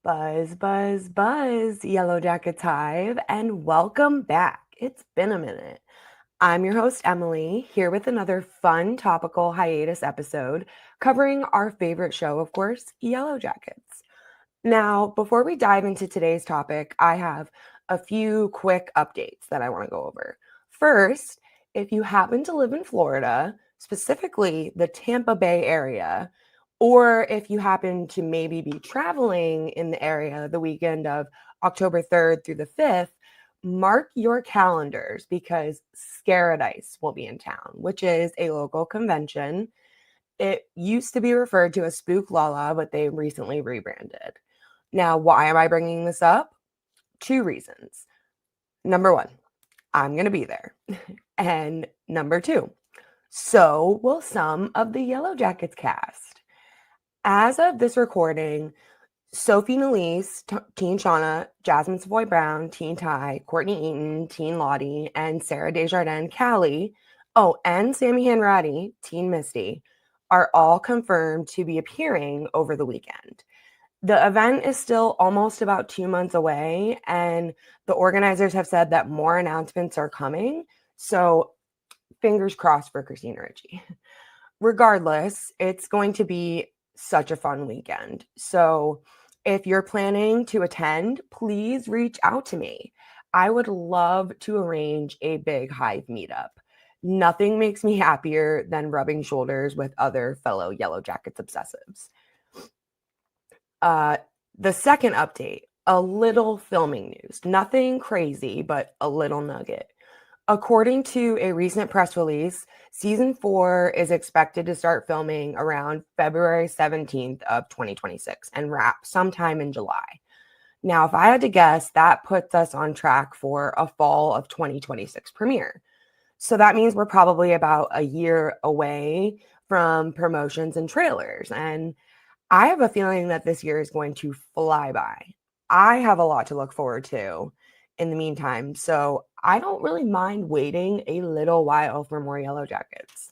Buzz, buzz, buzz, Yellowjackets Hive, and welcome back. It's been a minute. I'm your host, Emily, here with another fun topical hiatus episode covering our favorite show, of course, Yellowjackets. Now, before we dive into today's topic, I have a few quick updates that I want to go over. First, if you happen to live in Florida, specifically the Tampa Bay area, or if you happen to maybe be traveling in the area the weekend of October 3rd through the 5th, mark your calendars because Scaradice will be in town, which is a local convention. It used to be referred to as Spook Lala, but they recently rebranded. Now, why am I bringing this up? Two reasons. Number one, I'm going to be there. And number two, so will some of the Yellowjackets cast. As of this recording, Sophie Nalise, Teen Shauna, Jasmine Savoy Brown, Teen Ty, Courtney Eaton, Teen Lottie, and Sarah Desjardins Callie, and Sammy Hanratty, Teen Misty, are all confirmed to be appearing over the weekend. The event is still almost about 2 months away, and the organizers have said that more announcements are coming. So fingers crossed for Christina Ricci. Regardless, it's going to be such a fun weekend. So if you're planning to attend, please reach out to me. I would love to arrange a big Hive meetup. Nothing makes me happier than rubbing shoulders with other fellow Yellowjackets obsessives. The second update, a little filming news. Nothing crazy, but a little nugget. According to a recent press release, season 4 is expected to start filming around February 17th of 2026 and wrap sometime in July. Now, if I had to guess, that puts us on track for a fall of 2026 premiere. So that means we're probably about a year away from promotions and trailers. And I have a feeling that this year is going to fly by. I have a lot to look forward to in the meantime, so I don't really mind waiting a little while for more Yellowjackets.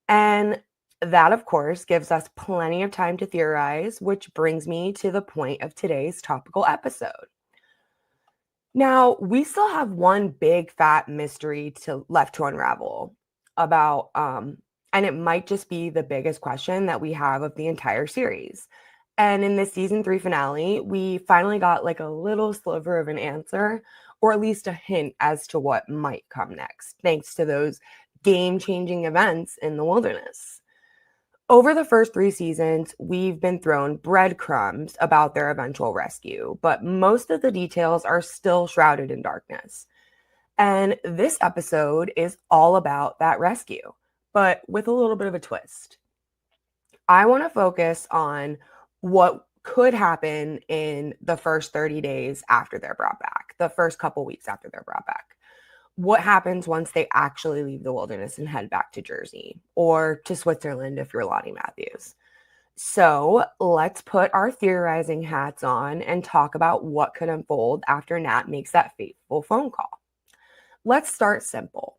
And that, of course, gives us plenty of time to theorize, which brings me to the point of today's topical episode. Now, we still have one big fat mystery left to unravel about, and it might just be the biggest question that we have of the entire series. And in this season 3 finale, we finally got like a little sliver of an answer, or at least a hint as to what might come next, thanks to those game-changing events in the wilderness. Over the first 3 seasons, we've been thrown breadcrumbs about their eventual rescue, but most of the details are still shrouded in darkness. And this episode is all about that rescue, but with a little bit of a twist. I want to focus on what could happen in the first 30 days after they're brought back, the first couple weeks after they're brought back. What happens once they actually leave the wilderness and head back to Jersey or to Switzerland if you're Lottie Matthews? So let's put our theorizing hats on and talk about what could unfold after Nat makes that fateful phone call. Let's start simple.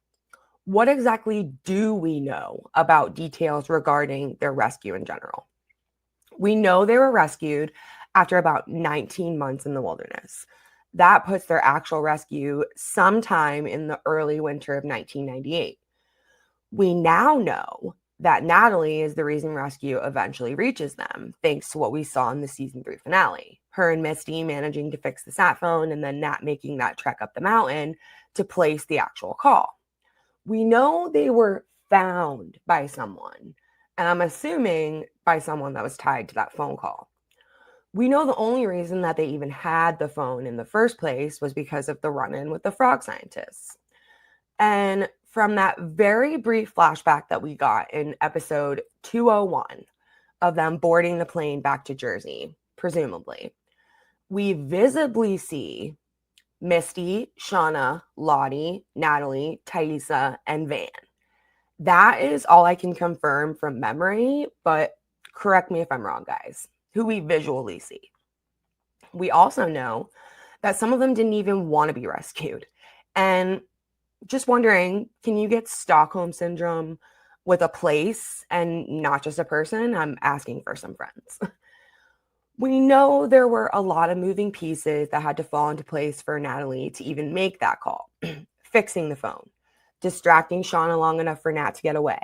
What exactly do we know about details regarding their rescue in general? We know they were rescued after about 19 months in the wilderness. That puts their actual rescue sometime in the early winter of 1998. We now know that Natalie is the reason rescue eventually reaches them, thanks to what we saw in the season 3 finale. Her and Misty managing to fix the sat phone, and then Nat making that trek up the mountain to place the actual call. We know they were found by someone, and I'm assuming by someone that was tied to that phone call. We know the only reason that they even had the phone in the first place was because of the run-in with the frog scientists. And from that very brief flashback that we got in episode 201 of them boarding the plane back to Jersey, presumably, we visibly see Misty, Shauna, Lottie, Natalie, Thaisa, and Van. That is all I can confirm from memory, but correct me if I'm wrong, guys, who we visually see. We also know that some of them didn't even want to be rescued. And just wondering, can you get Stockholm Syndrome with a place and not just a person? I'm asking for some friends. We know there were a lot of moving pieces that had to fall into place for Natalie to even make that call. Fixing the phone, distracting Shauna long enough for Nat to get away,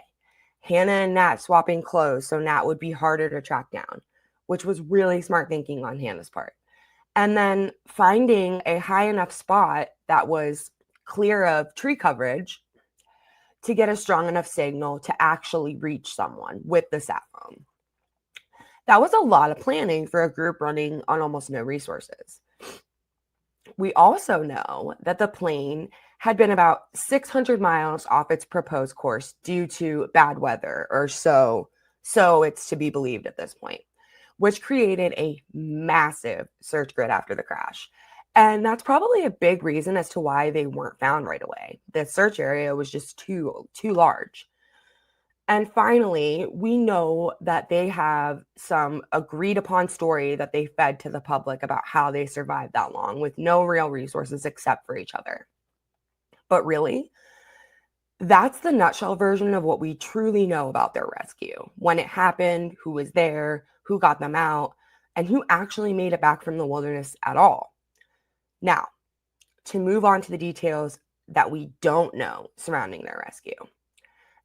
Hannah and Nat swapping clothes so Nat would be harder to track down, which was really smart thinking on Hannah's part. And then finding a high enough spot that was clear of tree coverage to get a strong enough signal to actually reach someone with the sat phone. That was a lot of planning for a group running on almost no resources. We also know that the plane had been about 600 miles off its proposed course due to bad weather, or so it's to be believed at this point, which created a massive search grid after the crash. And that's probably a big reason as to why they weren't found right away. The search area was just too large. And finally, we know that they have some agreed upon story that they fed to the public about how they survived that long with no real resources except for each other. But really, that's the nutshell version of what we truly know about their rescue. When it happened, who was there, who got them out, and who actually made it back from the wilderness at all. Now, to move on to the details that we don't know surrounding their rescue.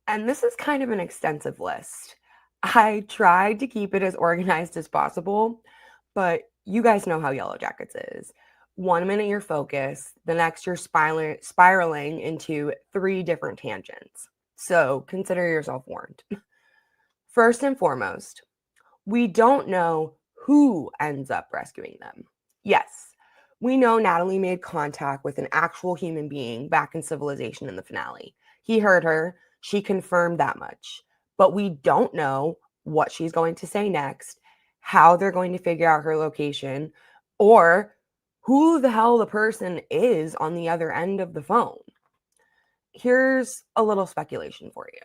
And this is kind of an extensive list. I tried to keep it as organized as possible, but you guys know how Yellowjackets is. 1 minute you're focused, the next you're spiraling into 3 different tangents. So consider yourself warned. First and foremost, we don't know who ends up rescuing them. Yes, we know Natalie made contact with an actual human being back in civilization in the finale. He heard her. She confirmed that much. But we don't know what she's going to say next, how they're going to figure out her location, or who the hell the person is on the other end of the phone. Here's a little speculation for you.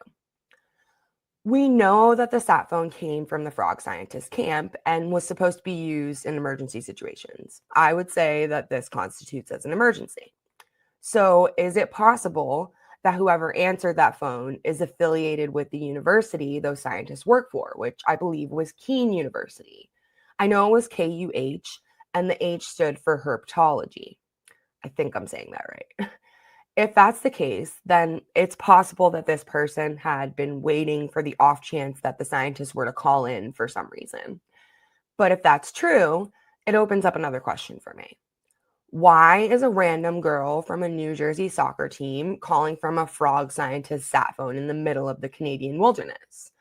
We know that the sat phone came from the frog scientist camp and was supposed to be used in emergency situations. I would say that this constitutes as an emergency. So is it possible that whoever answered that phone is affiliated with the university those scientists work for, which I believe was Keene University? I know it was KUH, and the H stood for herpetology. I think I'm saying that right. If that's the case, then it's possible that this person had been waiting for the off chance that the scientists were to call in for some reason. But if that's true, it opens up another question for me. Why is a random girl from a New Jersey soccer team calling from a frog scientist sat phone in the middle of the Canadian wilderness?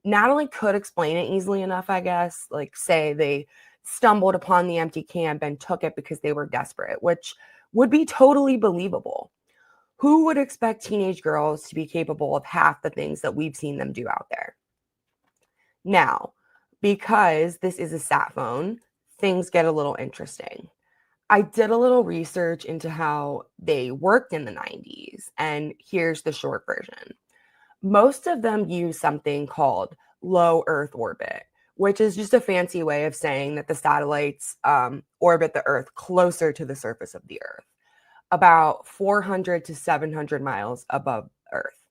Natalie could explain it easily enough, I guess. Like, say they stumbled upon the empty camp and took it because they were desperate, which would be totally believable. Who would expect teenage girls to be capable of half the things that we've seen them do out there? Now, because this is a sat phone, things get a little interesting. I did a little research into how they worked in the 90s, and here's the short version. Most of them use something called low Earth orbit, which is just a fancy way of saying that the satellites orbit the Earth closer to the surface of the Earth, about 400 to 700 miles above Earth.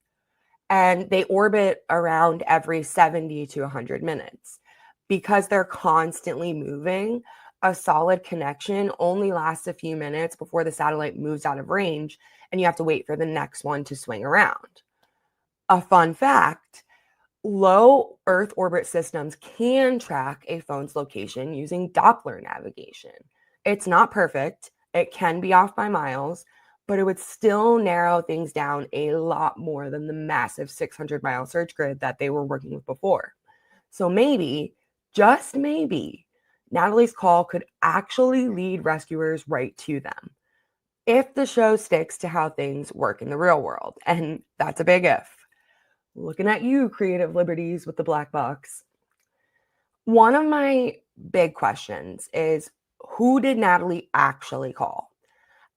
And they orbit around every 70 to 100 minutes. Because they're constantly moving, a solid connection only lasts a few minutes before the satellite moves out of range, and you have to wait for the next one to swing around. A fun fact, low Earth orbit systems can track a phone's location using Doppler navigation. It's not perfect, it can be off by miles, but it would still narrow things down a lot more than the massive 600-mile search grid that they were working with before. So maybe, just maybe, Natalie's call could actually lead rescuers right to them, if the show sticks to how things work in the real world. And that's a big if. Looking at you, creative liberties with the black box. One of my big questions is, who did Natalie actually call?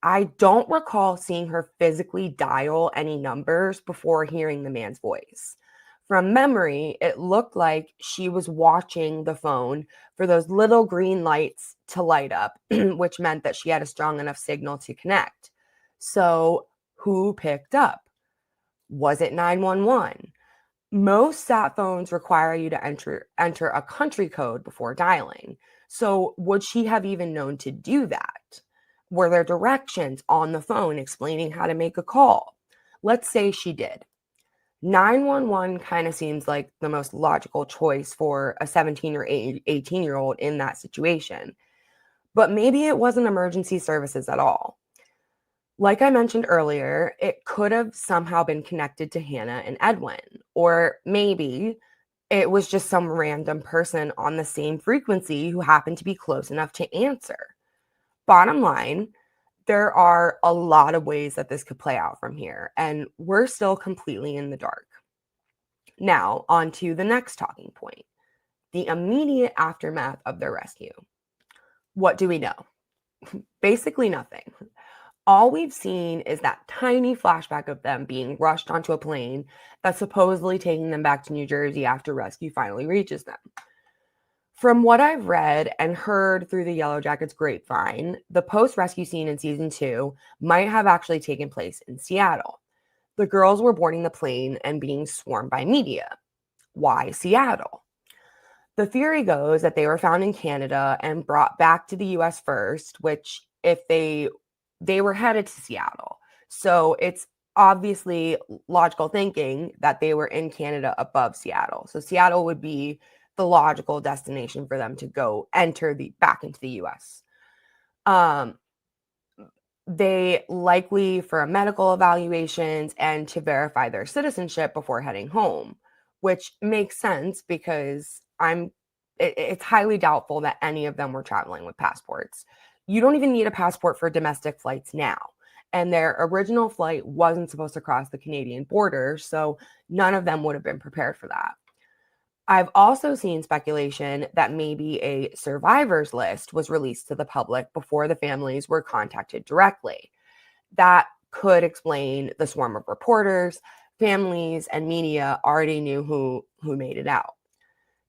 I don't recall seeing her physically dial any numbers before hearing the man's voice. From memory, it looked like she was watching the phone for those little green lights to light up, which meant that she had a strong enough signal to connect. So who picked up? Was it 911? Most sat phones require you to enter a country code before dialing. So would she have even known to do that? Were there directions on the phone explaining how to make a call? Let's say she did. 911 kind of seems like the most logical choice for a 17 or 18-year-old in that situation. But maybe it wasn't emergency services at all. Like I mentioned earlier, it could have somehow been connected to Hannah and Edwin, or maybe it was just some random person on the same frequency who happened to be close enough to answer. Bottom line, there are a lot of ways that this could play out from here, and we're still completely in the dark. Now, on to the next talking point, the immediate aftermath of their rescue. What do we know? Basically nothing. All we've seen is that tiny flashback of them being rushed onto a plane that's supposedly taking them back to New Jersey after rescue finally reaches them. From what I've read and heard through the Yellowjackets grapevine, the post-rescue scene in season 2 might have actually taken place in Seattle. The girls were boarding the plane and being swarmed by media. Why Seattle? The theory goes that they were found in Canada and brought back to the US first, which if they were headed to Seattle. So it's obviously logical thinking that they were in Canada above Seattle. So Seattle would be the logical destination for them to go enter back into the US. They likely for medical evaluations and to verify their citizenship before heading home, which makes sense because it's highly doubtful that any of them were traveling with passports. You don't even need a passport for domestic flights now. And their original flight wasn't supposed to cross the Canadian border, so none of them would have been prepared for that. I've also seen speculation that maybe a survivors list was released to the public before the families were contacted directly. That could explain the swarm of reporters, families, and media already knew who made it out.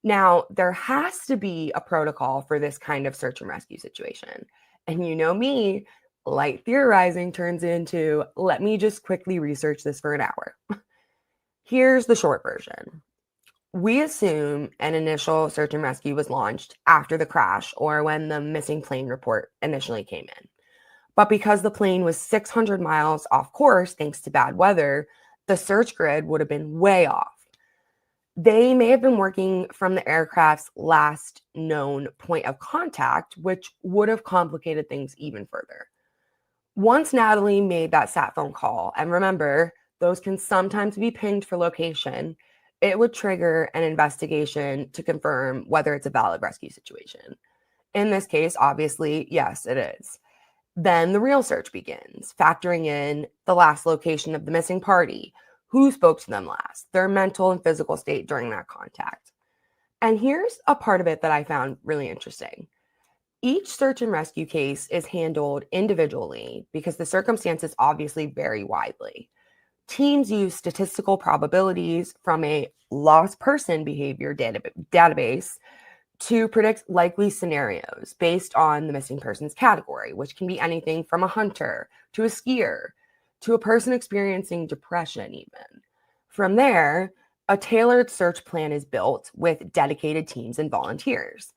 Now, there has to be a protocol for this kind of search and rescue situation. And you know me, light theorizing turns into, let me just quickly research this for an hour. Here's the short version. We assume an initial search and rescue was launched after the crash or when the missing plane report initially came in. But because the plane was 600 miles off course thanks to bad weather, the search grid would have been way off. They may have been working from the aircraft's last known point of contact, which would have complicated things even further. Once Natalie made that sat phone call, and remember, those can sometimes be pinged for location, it would trigger an investigation to confirm whether it's a valid rescue situation. In this case, obviously, yes, it is. Then the real search begins, factoring in the last location of the missing party, who spoke to them last, their mental and physical state during that contact. And here's a part of it that I found really interesting. Each search and rescue case is handled individually because the circumstances obviously vary widely. Teams use statistical probabilities from a lost person behavior database to predict likely scenarios based on the missing person's category, which can be anything from a hunter to a skier to a person experiencing depression even. From there, a tailored search plan is built with dedicated teams and volunteers.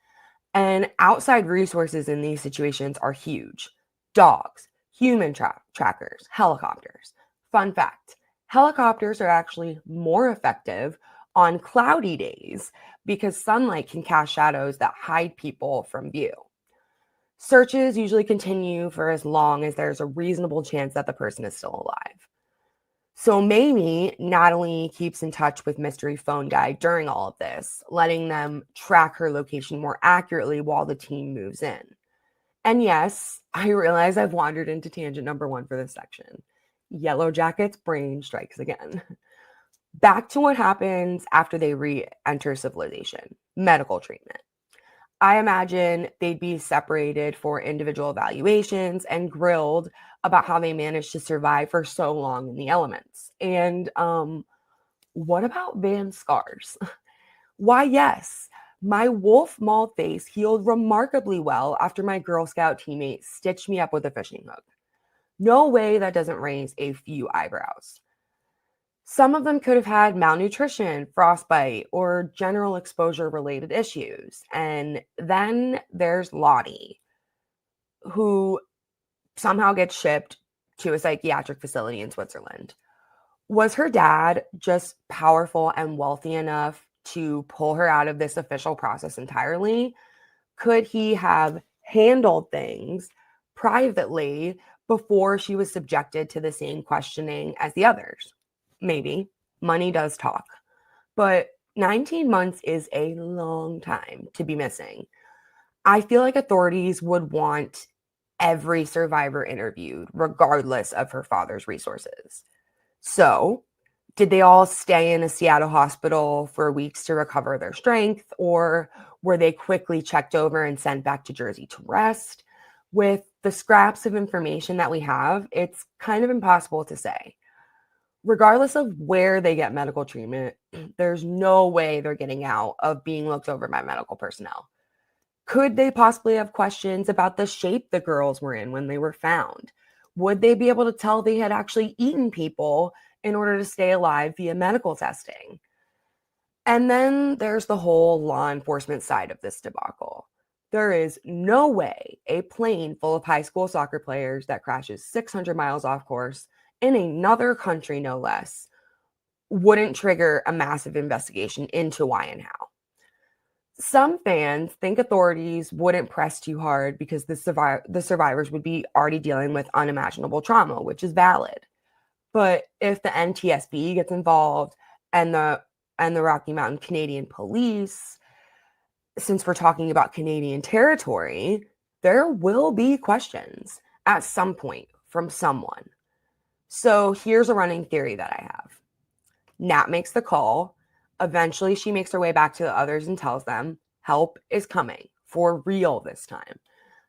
And outside resources in these situations are huge. Dogs, human trackers, helicopters. Fun fact, helicopters are actually more effective on cloudy days because sunlight can cast shadows that hide people from view. Searches usually continue for as long as there's a reasonable chance that the person is still alive. So maybe Natalie keeps in touch with mystery phone guy during all of this, letting them track her location more accurately while the team moves in. And yes, I realize I've wandered into tangent number 1 for this section. Yellowjackets' brain strikes again. Back to what happens after they re-enter civilization, medical treatment. I imagine they'd be separated for individual evaluations and grilled about how they managed to survive for so long in the elements. And what about Van's scars? Why, yes, my wolf mauled face healed remarkably well after my Girl Scout teammate stitched me up with a fishing hook. No way that doesn't raise a few eyebrows. Some of them could have had malnutrition, frostbite, or general exposure related issues. And then there's Lottie, who somehow gets shipped to a psychiatric facility in Switzerland. Was her dad just powerful and wealthy enough to pull her out of this official process entirely? Could he have handled things privately before she was subjected to the same questioning as the others? Maybe. Money does talk. But 19 months is a long time to be missing. I feel like authorities would want every survivor interviewed, regardless of her father's resources. So, did they all stay in a Seattle hospital for weeks to recover their strength, or were they quickly checked over and sent back to Jersey to rest? With the scraps of information that we have, it's kind of impossible to say. Regardless of where they get medical treatment, there's no way they're getting out of being looked over by medical personnel. Could they possibly have questions about the shape the girls were in when they were found? Would they be able to tell they had actually eaten people in order to stay alive via medical testing? And then there's the whole law enforcement side of this debacle. There is no way a plane full of high school soccer players that crashes 600 miles off course in another country, no less, wouldn't trigger a massive investigation into why and how. Some fans think authorities wouldn't press too hard because the survivors would be already dealing with unimaginable trauma, which is valid. But if the NTSB gets involved and the Rocky Mountain Canadian Police, since we're talking about Canadian territory, there will be questions at some point from someone. So here's a running theory that I have. Nat makes the call. Eventually, she makes her way back to the others and tells them help is coming for real this time.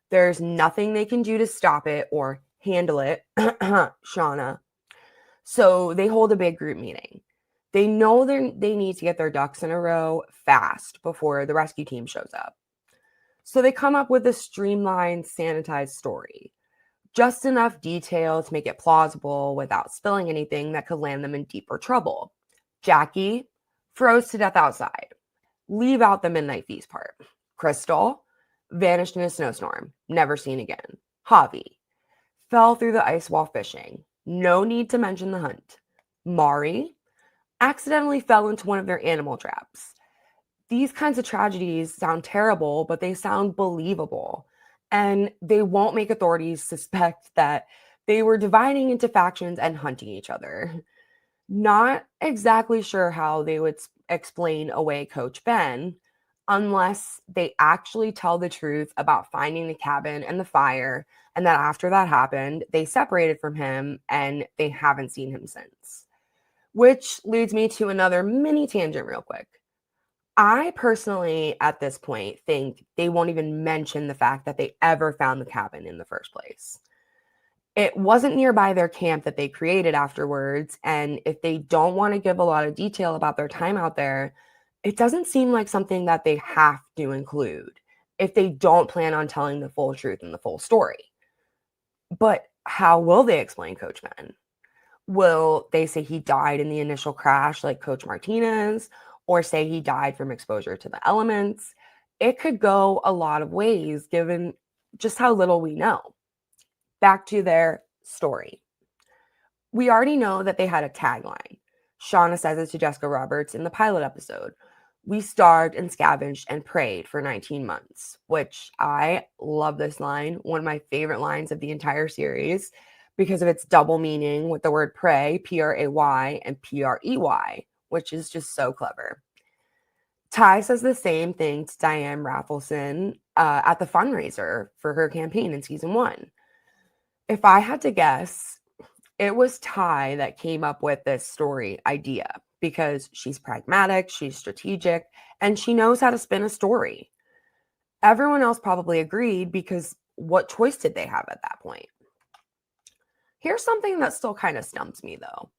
There's nothing they can do to stop it or handle it, Shauna. So they hold a big group meeting. They know they need to get their ducks in a row fast before the rescue team shows up. So they come up with a streamlined, sanitized story. Just enough detail to make it plausible without spilling anything that could land them in deeper trouble. Jackie froze to death outside. Leave out the midnight feast part. Crystal vanished in a snowstorm. Never seen again. Javi fell through the ice while fishing. No need to mention the hunt. Mari accidentally fell into one of their animal traps. These kinds of tragedies sound terrible, but they sound believable. And they won't make authorities suspect that they were dividing into factions and hunting each other. Not exactly sure how they would explain away Coach Ben unless they actually tell the truth about finding the cabin and the fire, and that after that happened, they separated from him and they haven't seen him since. Which leads me to another mini tangent real quick. I personally, at this point, think they won't even mention the fact that they ever found the cabin in the first place. It wasn't nearby their camp that they created afterwards, and if they don't want to give a lot of detail about their time out there, it doesn't seem like something that they have to include if they don't plan on telling the full truth and the full story. But how will they explain Coach Ben? Will they say he died in the initial crash like Coach Martinez, or say he died from exposure to the elements? It could go a lot of ways given just how little we know. Back to their story. We already know that they had a tagline. Shauna says it to Jessica Roberts in the pilot episode. We starved and scavenged and prayed for 19 months, which I love this line. One of my favorite lines of the entire series because of its double meaning with the word pray, P-R-A-Y, and P-R-E-Y, which is just so clever. Ty says the same thing to Diane Raffleson at the fundraiser for her campaign in season 1. If I had to guess, it was Ty that came up with this story idea because she's pragmatic, she's strategic, and she knows how to spin a story. Everyone else probably agreed because what choice did they have at that point? Here's something that still kind of stumps me though.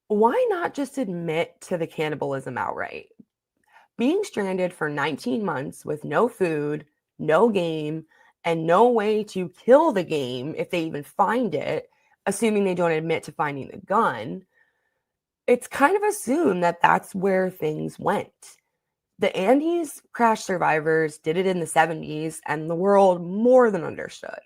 Why not just admit to the cannibalism outright? Being stranded for 19 months with no food, no game, and no way to kill the game if they even find it, assuming they don't admit to finding the gun, It's kind of assumed that that's where things went. The Andes crash survivors did it in the 70s, and the world more than understood.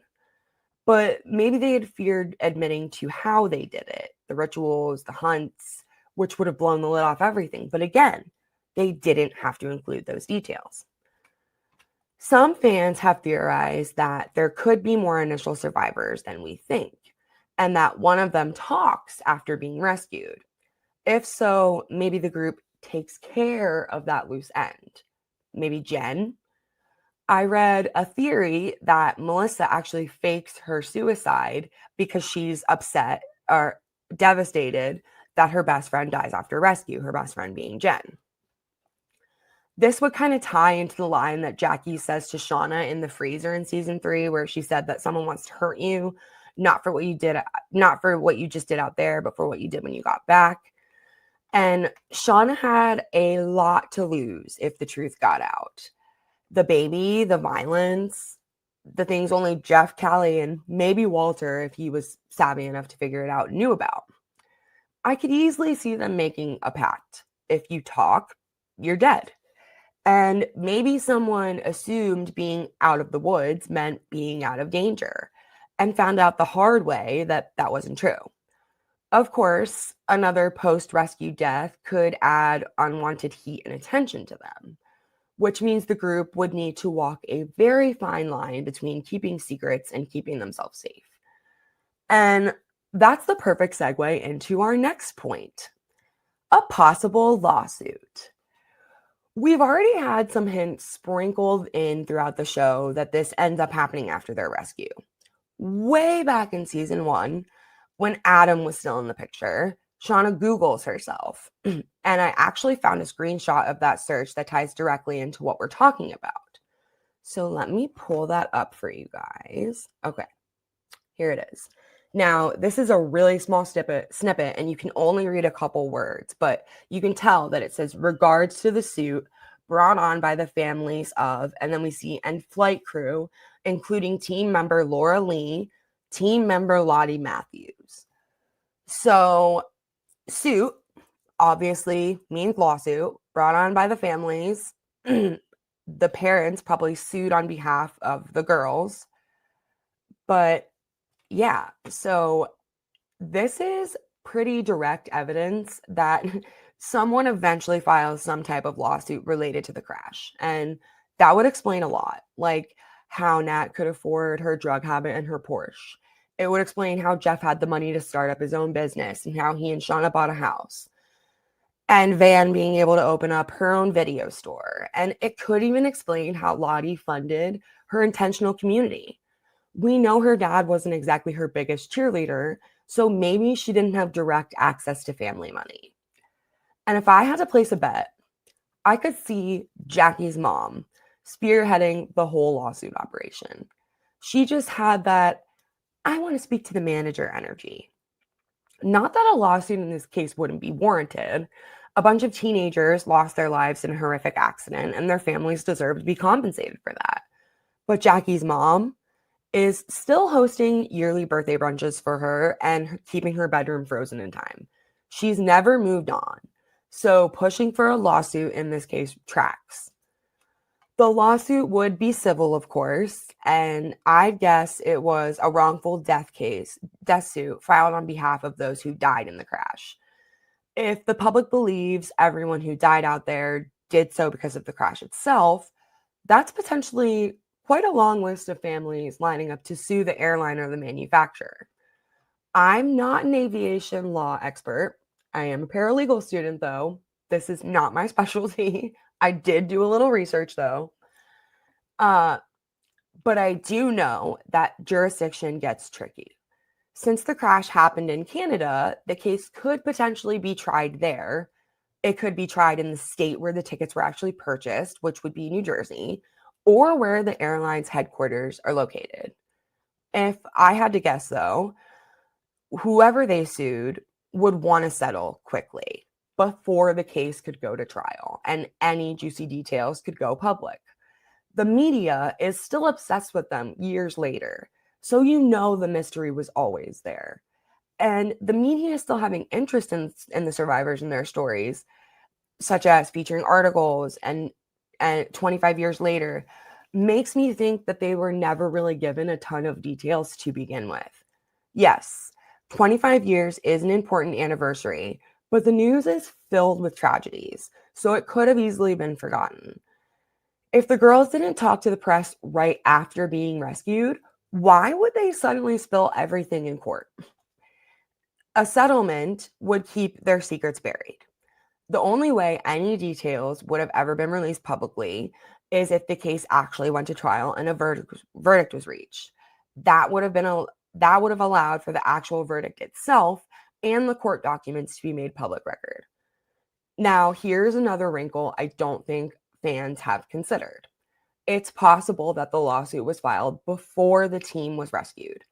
But maybe they had feared admitting to how they did it, the rituals, the hunts, which would have blown the lid off everything. But again, they didn't have to include those details. Some fans have theorized that there could be more initial survivors than we think, and that one of them talks after being rescued. If so, maybe the group takes care of that loose end. Maybe Jen. I read a theory that Melissa actually fakes her suicide because she's upset or devastated that her best friend dies after rescue, her best friend being Jen. This would kind of tie into the line that Jackie says to Shauna in the freezer in season 3, where she said that someone wants to hurt you, not for what you did, not for what you just did out there, but for what you did when you got back. And Shauna had a lot to lose if the truth got out. The baby, the violence, the things only Jeff, Callie, and maybe Walter, if he was savvy enough to figure it out, knew about. I could easily see them making a pact. If you talk, you're dead. And maybe someone assumed being out of the woods meant being out of danger and found out the hard way that that wasn't true. Of course, another post-rescue death could add unwanted heat and attention to them, which means the group would need to walk a very fine line between keeping secrets and keeping themselves safe. And that's the perfect segue into our next point, a possible lawsuit. We've already had some hints sprinkled in throughout the show that this ends up happening after their rescue. Way back in season 1, when Adam was still in the picture, Shauna Googles herself. And I actually found a screenshot of that search that ties directly into what we're talking about. So let me pull that up for you guys. Okay, here it is. Now, this is a really small snippet, and you can only read a couple words, but you can tell that it says regards to the suit brought on by the families of, and then we see and flight crew, including team member Laura Lee, team member Lottie Matthews. So suit obviously means lawsuit brought on by the families. The parents probably sued on behalf of the girls. But yeah, so this is pretty direct evidence that someone eventually files some type of lawsuit related to the crash. And that would explain a lot, like how Nat could afford her drug habit and her Porsche. It would explain how Jeff had the money to start up his own business and how he and Shauna bought a house. And Van being able to open up her own video store. And it could even explain how Lottie funded her intentional community. We know her dad wasn't exactly her biggest cheerleader, so maybe she didn't have direct access to family money. And if I had to place a bet, I could see Jackie's mom spearheading the whole lawsuit operation. She just had that, I want to speak to the manager energy. Not that a lawsuit in this case wouldn't be warranted. A bunch of teenagers lost their lives in a horrific accident, and their families deserve to be compensated for that. But Jackie's mom is still hosting yearly birthday brunches for her and keeping her bedroom frozen in time. She's never moved on. So pushing for a lawsuit in this case tracks. The lawsuit would be civil, of course, and I guess it was a wrongful death suit filed on behalf of those who died in the crash. If the public believes everyone who died out there did so because of the crash itself, that's potentially quite a long list of families lining up to sue the airline or the manufacturer. I'm not an aviation law expert. I am a paralegal student, though. This is not my specialty. I did do a little research, though. But I do know that jurisdiction gets tricky. Since the crash happened in Canada, the case could potentially be tried there. It could be tried in the state where the tickets were actually purchased, which would be New Jersey, or where the airline's headquarters are located. If I had to guess, though, whoever they sued would want to settle quickly before the case could go to trial and any juicy details could go public. The media is still obsessed with them years later, so you know the mystery was always there. And the media is still having interest in the survivors and their stories, such as featuring articles and 25 years later, makes me think that they were never really given a ton of details to begin with. Yes, 25 years is an important anniversary, but the news is filled with tragedies, so it could have easily been forgotten. If the girls didn't talk to the press right after being rescued, why would they suddenly spill everything in court? A settlement would keep their secrets buried. The only way any details would have ever been released publicly is if the case actually went to trial and a verdict was reached. That would have been that would have allowed for the actual verdict itself and the court documents to be made public record. Now, here's another wrinkle I don't think fans have considered. It's possible that the lawsuit was filed before the team was rescued.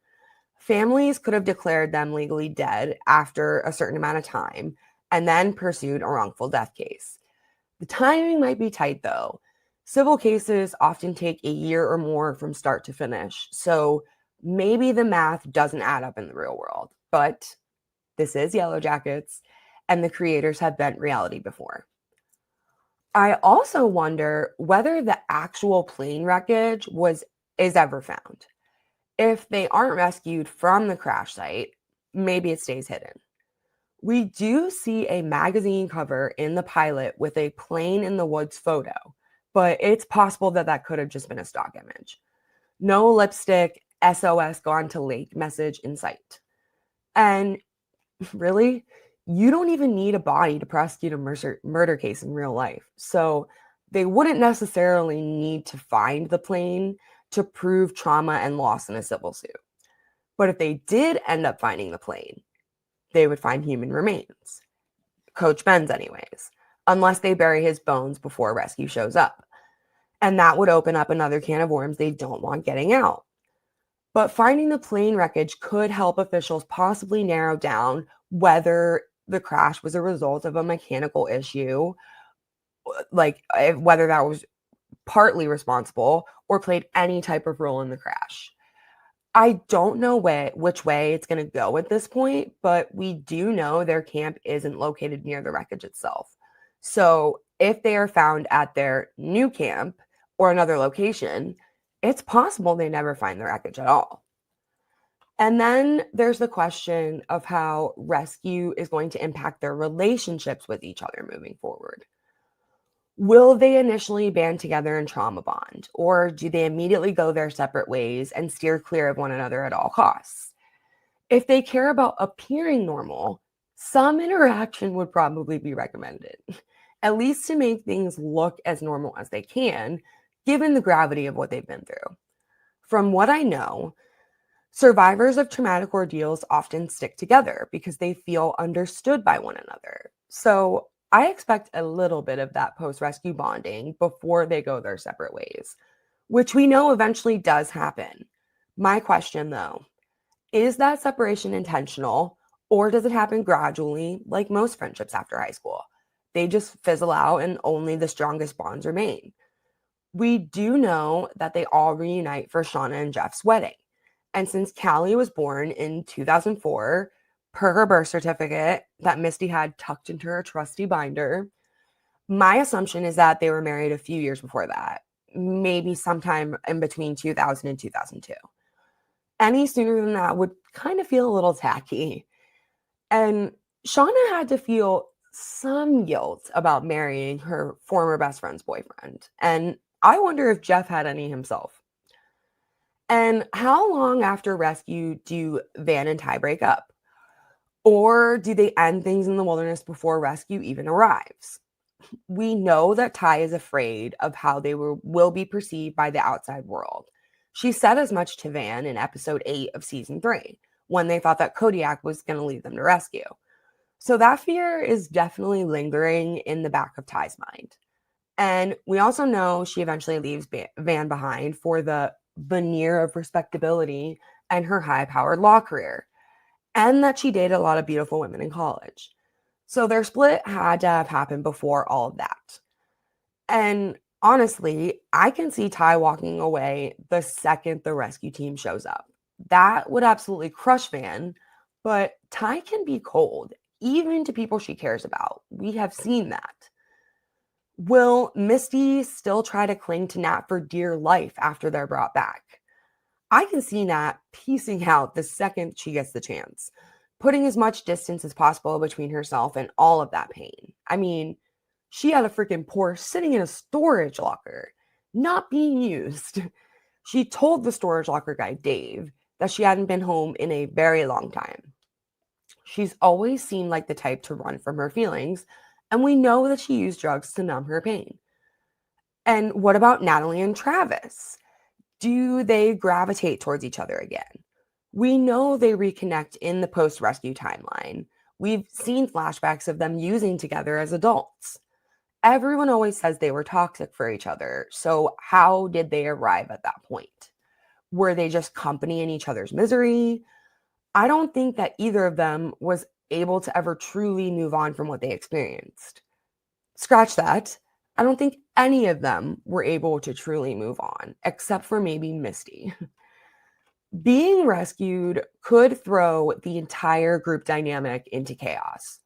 Families could have declared them legally dead after a certain amount of time and then pursued a wrongful death case. The timing might be tight, though. Civil cases often take a year or more from start to finish, so maybe the math doesn't add up in the real world. But this is Yellowjackets, and the creators have bent reality before. I also wonder whether the actual plane wreckage is ever found. If they aren't rescued from the crash site, maybe it stays hidden. We do see a magazine cover in the pilot with a plane in the woods photo, but it's possible that that could have just been a stock image. No lipstick, SOS gone to lake message in sight. And really, you don't even need a body to prosecute a murder case in real life. So they wouldn't necessarily need to find the plane to prove trauma and loss in a civil suit. But if they did end up finding the plane, they would find human remains. Coach Ben's anyways, unless they bury his bones before rescue shows up. And that would open up another can of worms they don't want getting out. But finding the plane wreckage could help officials possibly narrow down whether the crash was a result of a mechanical issue, like whether that was partly responsible or played any type of role in the crash. I don't know which way it's going to go at this point, but we do know their camp isn't located near the wreckage itself. So if they are found at their new camp or another location, it's possible they never find the wreckage at all. And then there's the question of how rescue is going to impact their relationships with each other moving forward. Will they initially band together and trauma bond, or do they immediately go their separate ways and steer clear of one another at all costs? If they care about appearing normal, some interaction would probably be recommended, at least to make things look as normal as they can, given the gravity of what they've been through. From what I know, survivors of traumatic ordeals often stick together because they feel understood by one another. So I expect a little bit of that post-rescue bonding before they go their separate ways, which we know eventually does happen. My question, though, is that separation intentional, or does it happen gradually, like most friendships after high school? They just fizzle out and only the strongest bonds remain. We do know that they all reunite for Shauna and Jeff's wedding. And since Callie was born in 2004, per her birth certificate that Misty had tucked into her trusty binder, my assumption is that they were married a few years before that, maybe sometime in between 2000 and 2002. Any sooner than that would kind of feel a little tacky. And Shauna had to feel some guilt about marrying her former best friend's boyfriend. And I wonder if Jeff had any himself. And how long after rescue do Van and Ty break up? Or do they end things in the wilderness before rescue even arrives? We know that Ty is afraid of how they will be perceived by the outside world. She said as much to Van in episode 8 of season 3, when they thought that Kodiak was going to leave them to rescue. So that fear is definitely lingering in the back of Ty's mind. And we also know she eventually leaves Van behind for the veneer of respectability and her high-powered law career, and that she dated a lot of beautiful women in college. So their split had to have happened before all of that. And honestly, I can see Ty walking away the second the rescue team shows up. That would absolutely crush Van, but Ty can be cold, even to people she cares about. We have seen that. Will Misty still try to cling to Nat for dear life after they're brought back? I can see Nat piecing out the second she gets the chance, putting as much distance as possible between herself and all of that pain. I mean, she had a freaking Porsche sitting in a storage locker, not being used. She told the storage locker guy, Dave, that she hadn't been home in a very long time. She's always seemed like the type to run from her feelings, and we know that she used drugs to numb her pain. And what about Natalie and Travis? Do they gravitate towards each other again? We know they reconnect in the post-rescue timeline. We've seen flashbacks of them using together as adults. Everyone always says they were toxic for each other, so how did they arrive at that point? Were they just company in each other's misery? I don't think that either of them was able to ever truly move on from what they experienced. Scratch that. I don't think any of them were able to truly move on, except for maybe Misty. Being rescued could throw the entire group dynamic into chaos,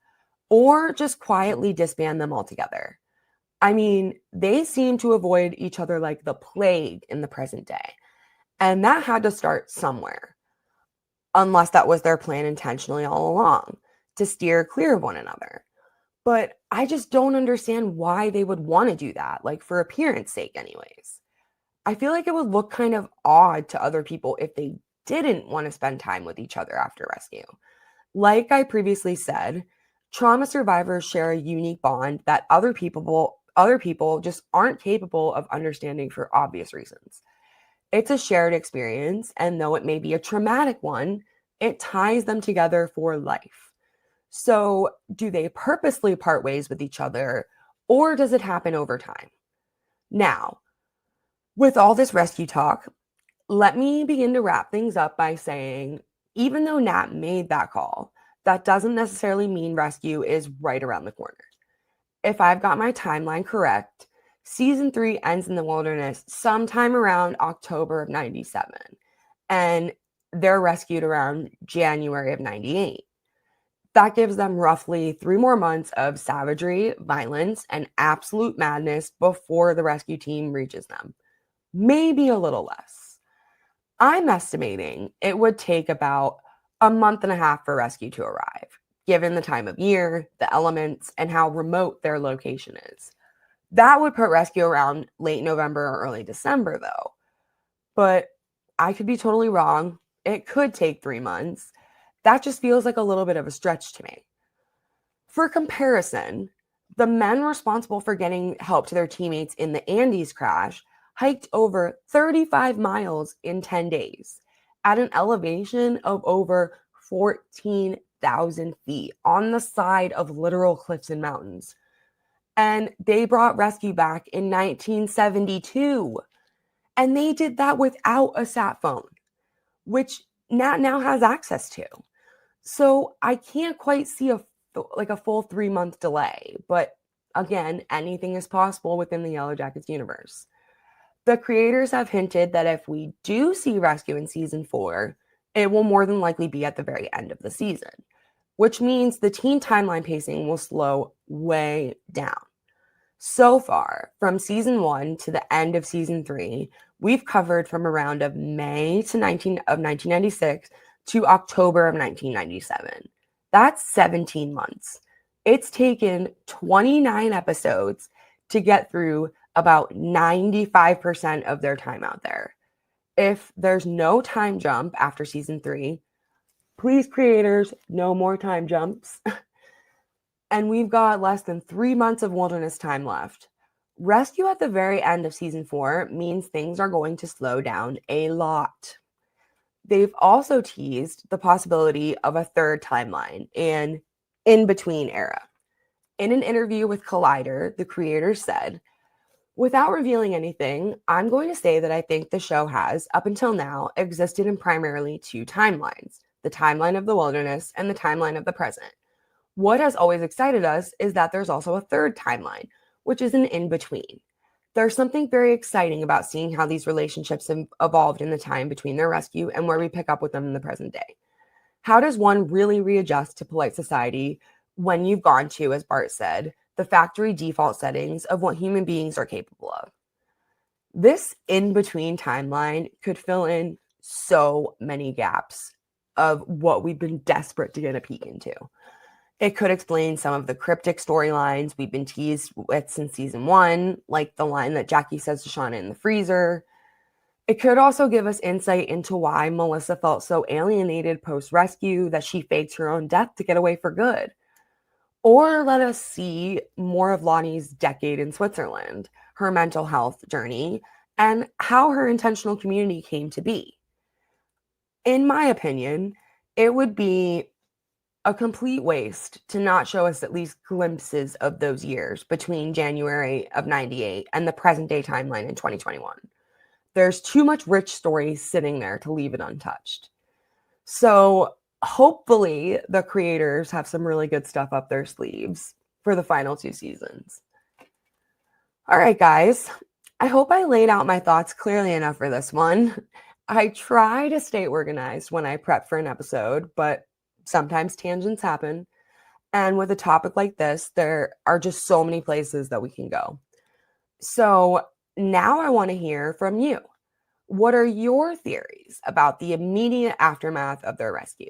or just quietly disband them altogether. I mean, they seem to avoid each other like the plague in the present day, and that had to start somewhere, unless that was their plan intentionally all along, to steer clear of one another. But I just don't understand why they would want to do that, like for appearance sake anyways. I feel like it would look kind of odd to other people if they didn't want to spend time with each other after rescue. Like I previously said, trauma survivors share a unique bond that other people just aren't capable of understanding for obvious reasons. It's a shared experience, and though it may be a traumatic one, it ties them together for life. So, do they purposely part ways with each other, or does it happen over time? Now, with all this rescue talk, let me begin to wrap things up by saying, even though Nat made that call, that doesn't necessarily mean rescue is right around the corner. If I've got my timeline correct, season 3 ends in the wilderness sometime around October of 97, and they're rescued around January of 98. That gives them roughly 3 more months of savagery, violence, and absolute madness before the rescue team reaches them. Maybe a little less. I'm estimating it would take about a month and a half for rescue to arrive, given the time of year, the elements, and how remote their location is. That would put rescue around late November or early December, though. But I could be totally wrong. It could take 3 months. That just feels like a little bit of a stretch to me. For comparison, the men responsible for getting help to their teammates in the Andes crash hiked over 35 miles in 10 days at an elevation of over 14,000 feet on the side of literal cliffs and mountains. And they brought rescue back in 1972. And they did that without a sat phone, which Nat now has access to. So I can't quite see a full 3-month delay. But again, anything is possible within the Yellowjackets universe. The creators have hinted that if we do see rescue in season 4, it will more than likely be at the very end of the season, which means the teen timeline pacing will slow way down. So far, from season 1 to the end of season 3, we've covered from around of May of 1996 to October of 1997. That's 17 months. It's taken 29 episodes to get through about 95% of their time out there. If there's no time jump after season 3, please creators, no more time jumps. And we've got less than 3 months of wilderness time left. Rescue at the very end of season 4 means things are going to slow down a lot. They've also teased the possibility of a third timeline, an in-between era. In an interview with Collider, the creators said, "Without revealing anything, I'm going to say that I think the show has, up until now, existed in primarily 2 timelines, the timeline of the wilderness and the timeline of the present. What has always excited us is that there's also a third timeline, which is an in-between. There's something very exciting about seeing how these relationships have evolved in the time between their rescue and where we pick up with them in the present day. How does one really readjust to polite society when you've gone to, as Bart said, the factory default settings of what human beings are capable of? This in-between timeline could fill in so many gaps of what we've been desperate to get a peek into. It could explain some of the cryptic storylines we've been teased with since season 1, like the line that Jackie says to Shauna in the freezer. It could also give us insight into why Melissa felt so alienated post-rescue that she faked her own death to get away for good. Or let us see more of Lottie's decade in Switzerland, her mental health journey, and how her intentional community came to be. In my opinion, it would be a complete waste to not show us at least glimpses of those years between January of 98 and the present day timeline in 2021. There's too much rich story sitting there to leave it untouched. So hopefully the creators have some really good stuff up their sleeves for the final 2 seasons. All right, guys. I hope I laid out my thoughts clearly enough for this one. I try to stay organized when I prep for an episode, but sometimes tangents happen. And with a topic like this, there are just so many places that we can go. So now I want to hear from you. What are your theories about the immediate aftermath of their rescue?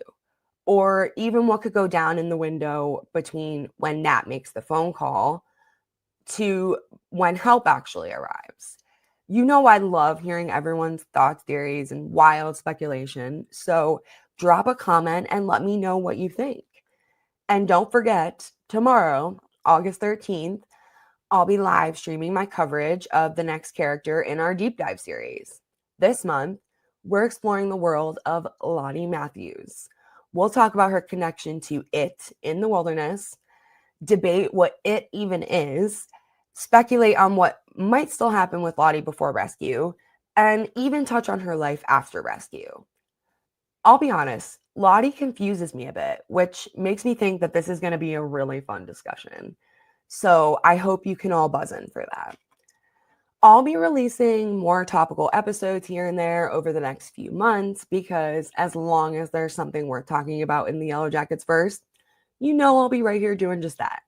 Or even what could go down in the window between when Nat makes the phone call to when help actually arrives? You know, I love hearing everyone's thoughts, theories, and wild speculation. So drop a comment and let me know what you think. And don't forget, tomorrow, August 13th, I'll be live streaming my coverage of the next character in our deep dive series. This month, we're exploring the world of Lottie Matthews. We'll talk about her connection to it in the wilderness, debate what it even is, speculate on what might still happen with Lottie before rescue, and even touch on her life after rescue. I'll be honest, Lottie confuses me a bit, which makes me think that this is going to be a really fun discussion. So I hope you can all buzz in for that. I'll be releasing more topical episodes here and there over the next few months because as long as there's something worth talking about in the Yellowjackets verse, you know I'll be right here doing just that.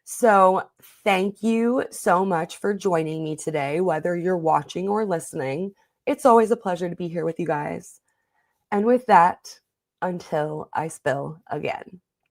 So thank you so much for joining me today, whether you're watching or listening. It's always a pleasure to be here with you guys. And with that, until I spill again.